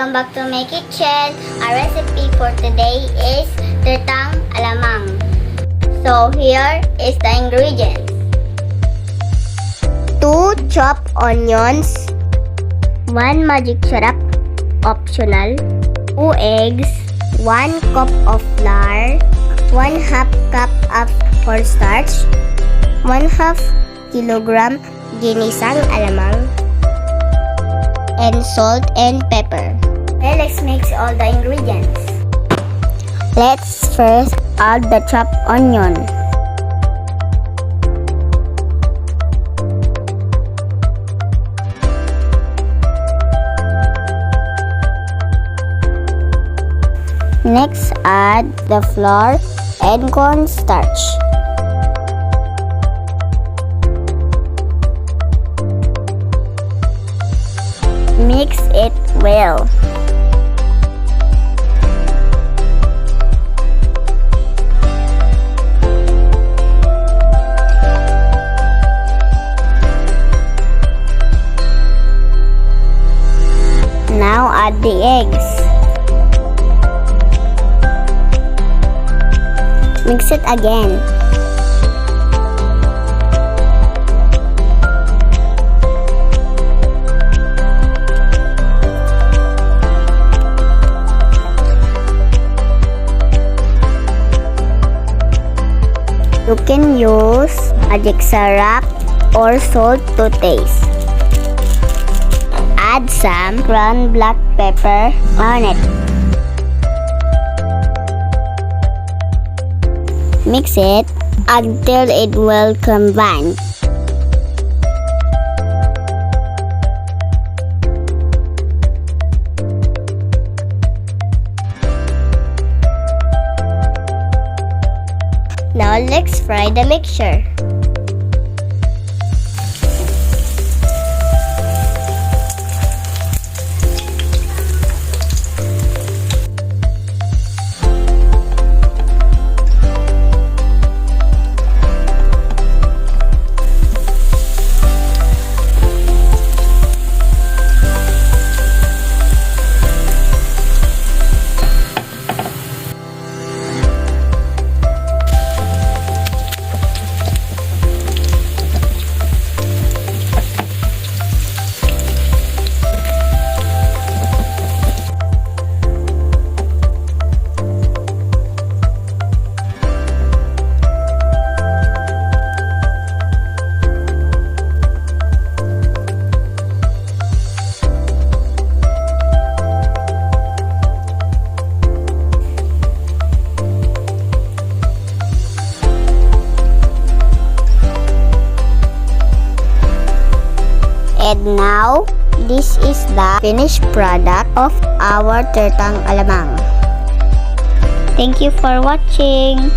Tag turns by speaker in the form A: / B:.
A: Welcome back to my kitchen. Our recipe for today is Tortang alamang. So here is the ingredients. 2 chopped onions, 1 magic syrup, optional, 2 eggs, 1 cup of flour, 1/2 cup of cornstarch, 1/2 kilogram ginisang alamang, and salt and pepper. Okay, let's mix all the ingredients. Let's first add the chopped onion. Next, add the flour and cornstarch. Mix it well. Now add the eggs. Mix it again. You can use magic syrup or salt to taste. Add some ground black pepper on it. Mix it until it will combine. Now let's fry the mixture. And now, this is the finished product of our Tortang alamang. Thank you for watching.